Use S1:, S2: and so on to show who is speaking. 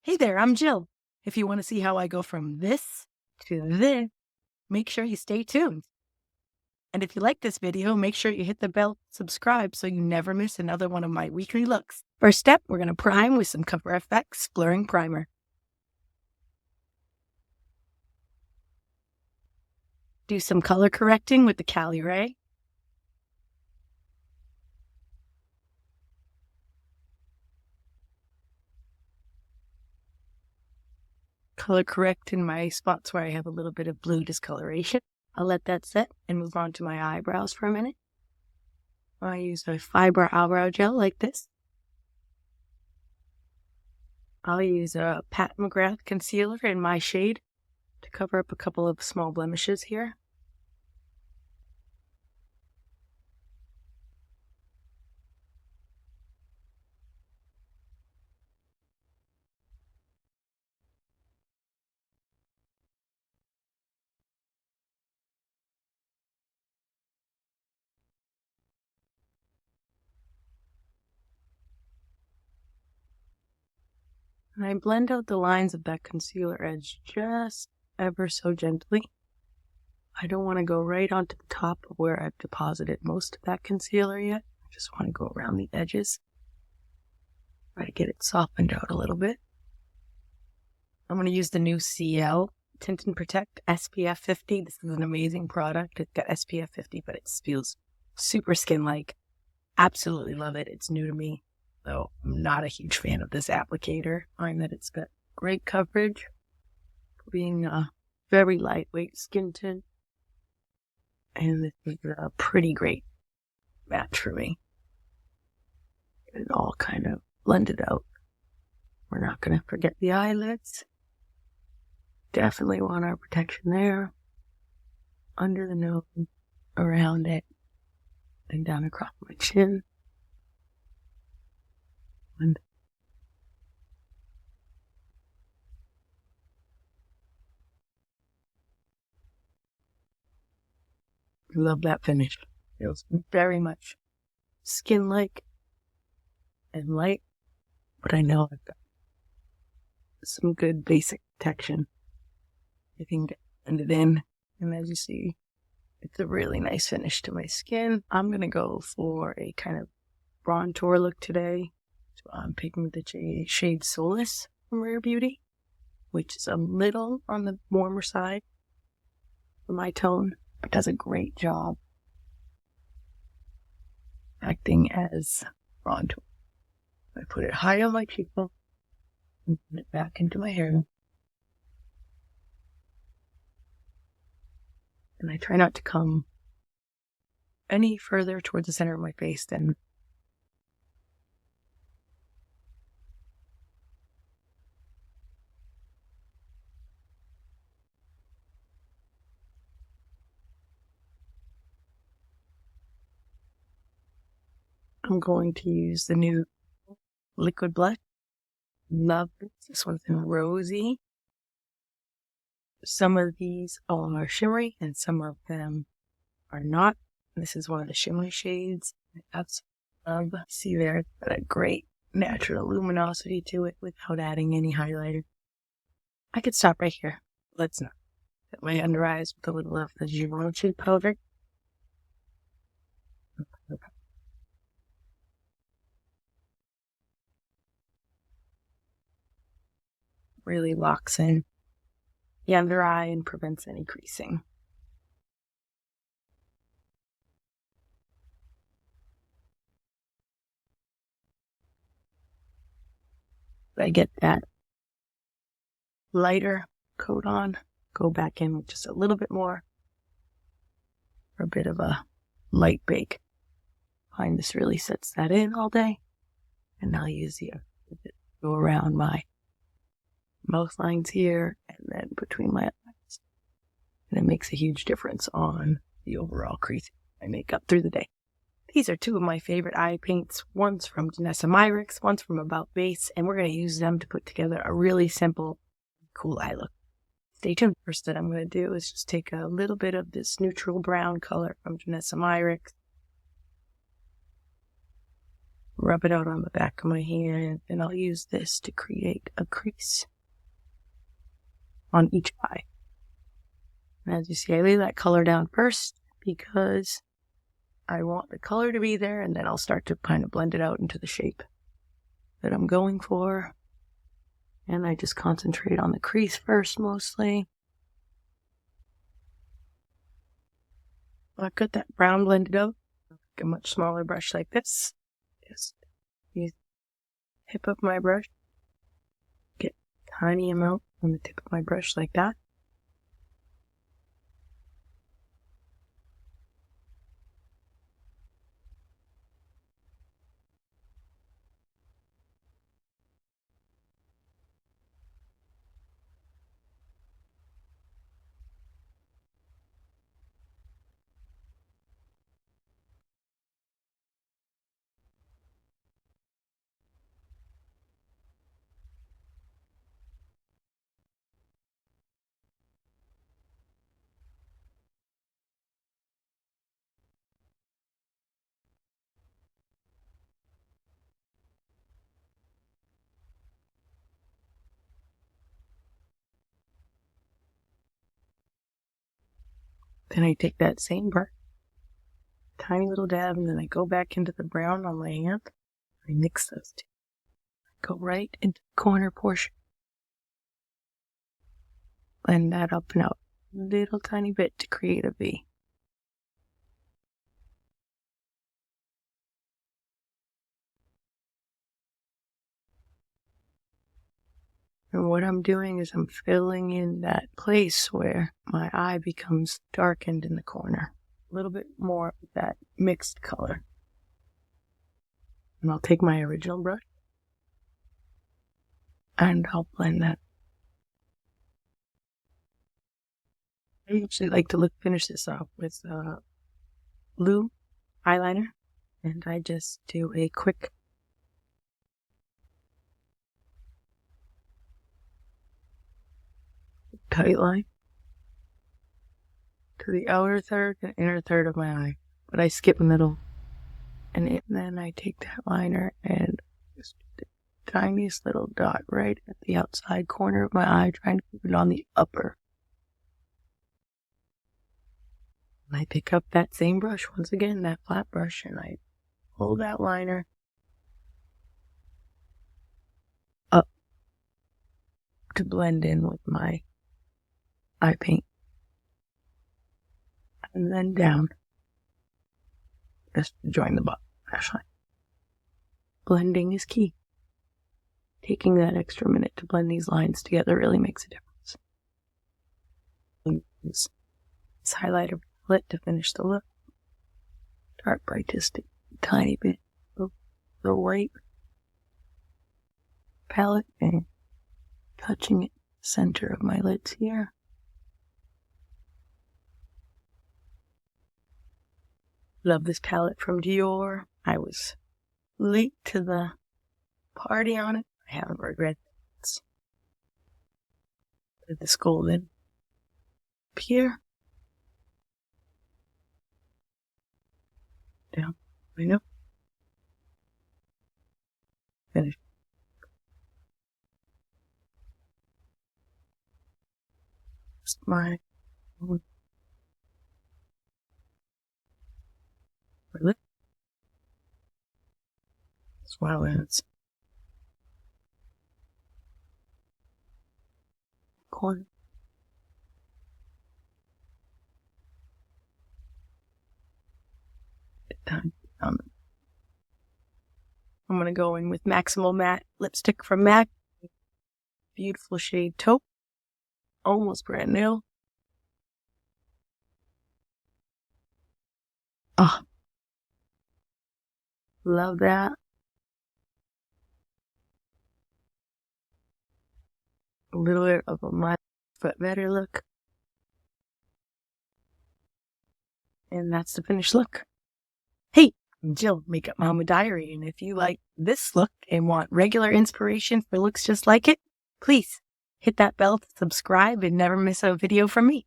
S1: Hey there, I'm Jill. If you want to see how I go from this to this, make sure you stay tuned. And if you like this video, make sure you hit the bell, subscribe so you never miss another one of my weekly looks. First step, we're going to prime with some Cover FX Blurring Primer. Do some color correcting with the Cali Ray. Color correct in my spots where I have a little bit of blue discoloration. I'll let that set and move on to my eyebrows for a minute. I use a fiber eyebrow gel like this. I'll use a Pat McGrath concealer in my shade to cover up a couple of small blemishes here. And I blend out the lines of that concealer edge just ever so gently. I don't want to go right onto the top of where I've deposited most of that concealer yet. I just want to go around the edges. Try to get it softened out a little bit. I'm going to use the new Ciele Tint Protect SPF 50. This is an amazing product. It's got SPF 50, but it feels super skin-like. Absolutely love it. It's new to me. So I'm not a huge fan of this applicator. I find that it's got great coverage, being a very lightweight skin tint. And this is a pretty great match for me. Get it all kind of blended out. We're not going to forget the eyelids. Definitely want our protection there. Under the nose, around it, and down across my chin. And I love that finish. It feels very much skin-like and light, but I know I've got some good basic protection. I can blend it in, and as you see, it's a really nice finish to my skin. I'm going to go for a kind of bronzer look today. So I'm picking the shade Solace from Rare Beauty, which is a little on the warmer side for my tone, but does a great job acting as bronzer. I put it high on my cheekbone and put it back into my hair. And I try not to come any further towards the center of my face than I'm going to use the new Liquid Blush. Love this. This one's in Rosy. Some of these are shimmery and some of them are not. This is one of the shimmery shades. That's see there, it's got a great natural luminosity to it without adding any highlighter. I could stop right here. Let's not. Hit my under eyes with a little of the GRWM powder. Really locks in the under eye and prevents any creasing. I get that lighter coat on, go back in with just a little bit more for a bit of a light bake. I find this really sets that in all day. And I'll use the go around my mouth lines here and then between my eyes. And it makes a huge difference on the overall crease I make up through the day. These are two of my favorite eye paints. One's from Danessa Myricks, one's from About-Face, and we're going to use them to put together a really simple, cool eye look. Stay tuned. First that I'm going to do is just take a little bit of this neutral brown color from Danessa Myricks. rub it out on the back of my hand, and I'll use this to create a crease on each eye. And as you see, I lay that color down first because I want the color to be there, and then I'll start to kind of blend it out into the shape that I'm going for. And I just concentrate on the crease first mostly. I've got that brown blended out. A much smaller brush like this. Just use the tip of my brush. Get a tiny amount on the tip of my brush like that. Then I take that same brush, tiny little dab, and then I go back into the brown on my hand. I mix those two. I go right into the corner portion. Blend that up and out a little tiny bit to create a V. And what I'm doing is I'm filling in that place where my eye becomes darkened in the corner. A little bit more of that mixed color. And I'll take my original brush and I'll blend that. I usually like to finish this off with blue eyeliner, and I just do a quick tight line to the outer third and inner third of my eye, but I skip the middle. And then I take that liner and just do the tiniest little dot right at the outside corner of my eye, trying to keep it on the upper. And I pick up that same brush, once again, that flat brush, and I pull that liner up to blend in with my eye paint. And then down, just to join the lash line. Blending is key. Taking that extra minute to blend these lines together really makes a difference. Use this highlighter palette to finish the look. Start by just a tiny bit of the white palette and touching it center of my lids here. Love this palette from Dior. I was late to the party on it. I haven't regretted it. With this golden up here. Down my nose. Finish. Just my lip. As well as corner. I'm going to go in with Maximal Matte lipstick from MAC. Beautiful shade Taupe. Almost brand new. Oh, love that. A little bit of a much but better look. And that's the finished look. Hey, I'm Jill, Makeup Mama Diary, and if you like this look and want regular inspiration for looks just like it, please hit that bell to subscribe and never miss a video from me.